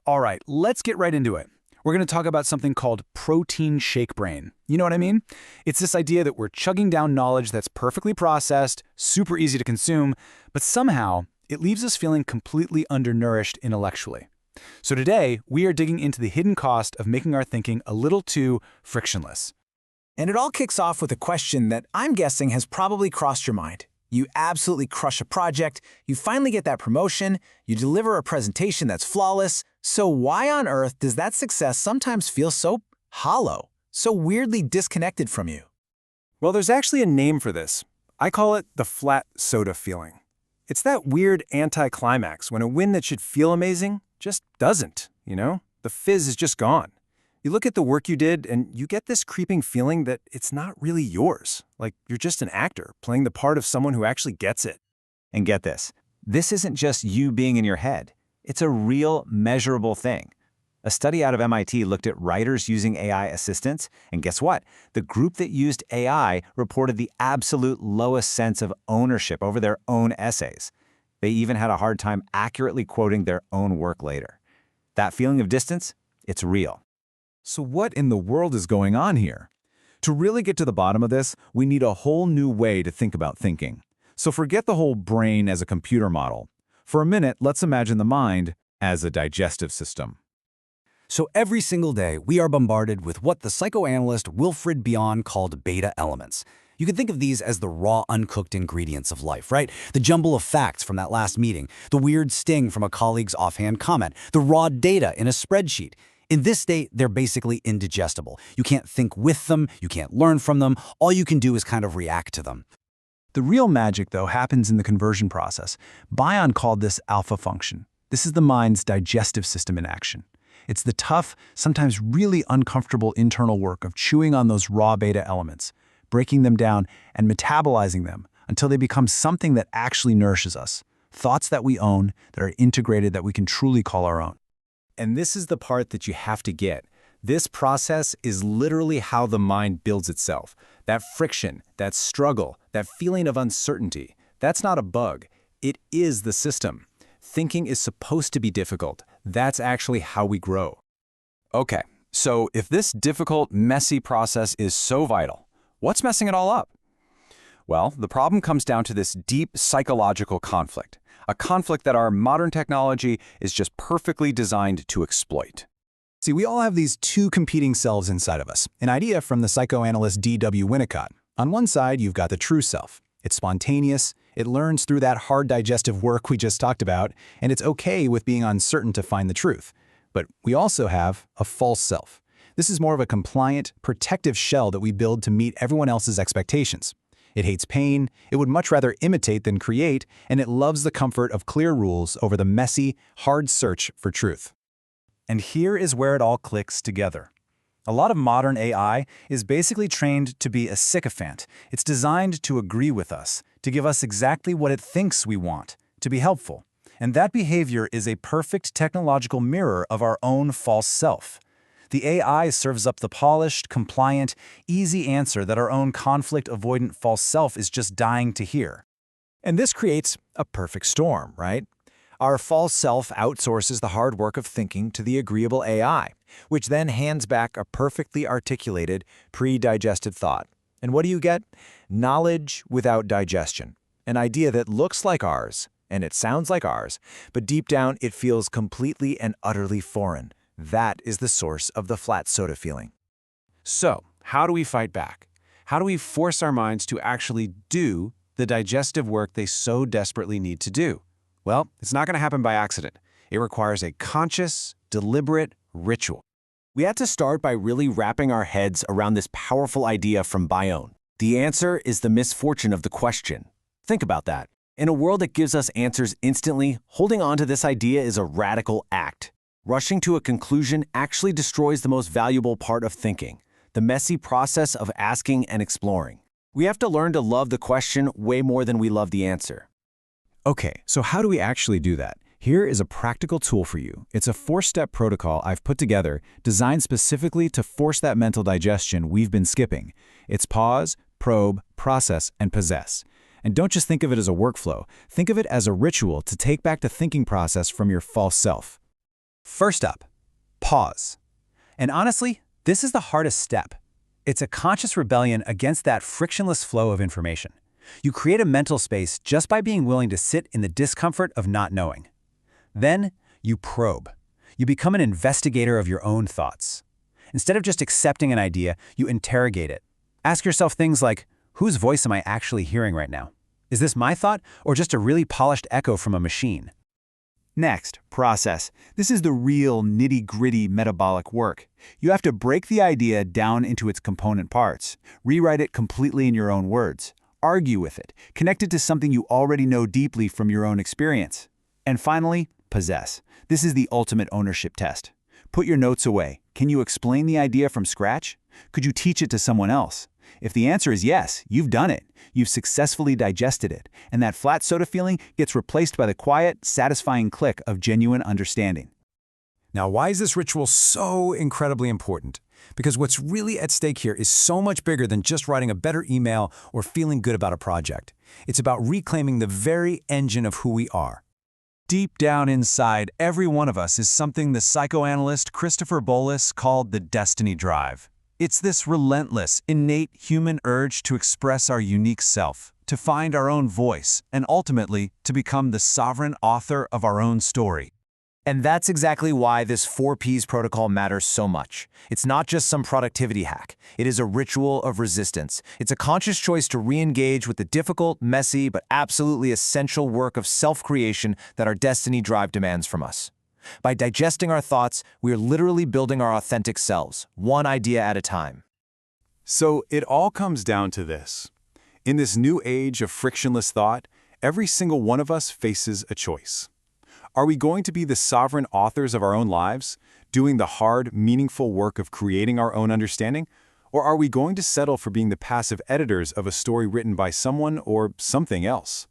All right, let's get right into it. We're going to talk about something called protein shake brain. You know what I mean? It's this idea that we're chugging down knowledge that's perfectly processed, super easy to consume, but somehow it leaves us feeling completely undernourished intellectually. So today, we are digging into the hidden cost of making our thinking a little too frictionless. And it all kicks off with a question that I'm guessing has probably crossed your mind. You absolutely crush a project, you finally get that promotion, you deliver a presentation that's flawless. So why on earth does that success sometimes feel so hollow, so weirdly disconnected from you? Well, there's actually a name for this. I call it the flat soda feeling. It's that weird anticlimax when a win that should feel amazing just doesn't, you know? The fizz is just gone. You look at the work you did, and you get this creeping feeling that it's not really yours, like you're just an actor playing the part of someone who actually gets it. And get this isn't just you being in your head. It's a real, measurable thing. A study out of MIT looked at writers using AI assistants, and guess what? The group that used AI reported the absolute lowest sense of ownership over their own essays. They even had a hard time accurately quoting their own work later. That feeling of distance, it's real. So what in the world is going on here? To really get to the bottom of this, we need a whole new way to think about thinking. So forget the whole brain as a computer model. For a minute, let's imagine the mind as a digestive system. So every single day, we are bombarded with what the psychoanalyst Wilfred Bion called beta elements. You can think of these as the raw, uncooked ingredients of life, right? The jumble of facts from that last meeting, the weird sting from a colleague's offhand comment, the raw data in a spreadsheet. In this state, they're basically indigestible. You can't think with them, you can't learn from them, all you can do is kind of react to them. The real magic, though, happens in the conversion process. Bion called this alpha function. This is the mind's digestive system in action. It's the tough, sometimes really uncomfortable internal work of chewing on those raw beta elements, breaking them down and metabolizing them until they become something that actually nourishes us. Thoughts that we own, that are integrated, that we can truly call our own. And this is the part that you have to get. This process is literally how the mind builds itself. That friction, that struggle, that feeling of uncertainty, that's not a bug. It is the system. Thinking is supposed to be difficult. That's actually how we grow. Okay, so if this difficult, messy process is so vital, what's messing it all up? Well, the problem comes down to this deep psychological conflict. A conflict that our modern technology is just perfectly designed to exploit. See, we all have these two competing selves inside of us, an idea from the psychoanalyst D.W. Winnicott. On one side, you've got the true self. It's spontaneous, it learns through that hard digestive work we just talked about, and it's okay with being uncertain to find the truth. But we also have a false self. This is more of a compliant, protective shell that we build to meet everyone else's expectations. It hates pain, it would much rather imitate than create, and it loves the comfort of clear rules over the messy, hard search for truth. And here is where it all clicks together. A lot of modern AI is basically trained to be a sycophant. It's designed to agree with us, to give us exactly what it thinks we want, to be helpful. And that behavior is a perfect technological mirror of our own false self. The AI serves up the polished, compliant, easy answer that our own conflict-avoidant false self is just dying to hear. And this creates a perfect storm, right? Our false self outsources the hard work of thinking to the agreeable AI, which then hands back a perfectly articulated, pre-digested thought. And what do you get? Knowledge without digestion. An idea that looks like ours, and it sounds like ours, but deep down it feels completely and utterly foreign. That is the source of the flat soda feeling. So, how do we fight back? How do we force our minds to actually do the digestive work they so desperately need to do? Well, it's not going to happen by accident. It requires a conscious, deliberate ritual. We had to start by really wrapping our heads around this powerful idea from Bion. The answer is the misfortune of the question. Think about that. In a world that gives us answers instantly, holding on to this idea is a radical act. Rushing to a conclusion actually destroys the most valuable part of thinking, the messy process of asking and exploring. We have to learn to love the question way more than we love the answer. Okay, so how do we actually do that? Here is a practical tool for you. It's a 4-step protocol I've put together designed specifically to force that mental digestion we've been skipping. It's pause, probe, process, and possess. And don't just think of it as a workflow. Think of it as a ritual to take back the thinking process from your false self. First up, pause. And honestly, this is the hardest step. It's a conscious rebellion against that frictionless flow of information. You create a mental space just by being willing to sit in the discomfort of not knowing. Then, you probe. You become an investigator of your own thoughts. Instead of just accepting an idea, you interrogate it. Ask yourself things like, whose voice am I actually hearing right now? Is this my thought, or just a really polished echo from a machine? Next, process. This is the real nitty-gritty metabolic work. You have to break the idea down into its component parts, rewrite it completely in your own words, argue with it, connect it to something you already know deeply from your own experience. And finally, possess. This is the ultimate ownership test. Put your notes away. Can you explain the idea from scratch? Could you teach it to someone else? If the answer is yes, you've done it. You've successfully digested it, and that flat soda feeling gets replaced by the quiet, satisfying click of genuine understanding. Now, why is this ritual so incredibly important? Because what's really at stake here is so much bigger than just writing a better email or feeling good about a project. It's about reclaiming the very engine of who we are. Deep down inside every one of us is something the psychoanalyst Christopher Bollas called the destiny drive. It's this relentless, innate human urge to express our unique self, to find our own voice, and ultimately to become the sovereign author of our own story. And that's exactly why this 4Ps protocol matters so much. It's not just some productivity hack. It is a ritual of resistance. It's a conscious choice to re-engage with the difficult, messy, but absolutely essential work of self-creation that our destiny drive demands from us. By digesting our thoughts, we are literally building our authentic selves, one idea at a time. So it all comes down to this. In this new age of frictionless thought, every single one of us faces a choice. Are we going to be the sovereign authors of our own lives, doing the hard, meaningful work of creating our own understanding? Or are we going to settle for being the passive editors of a story written by someone or something else?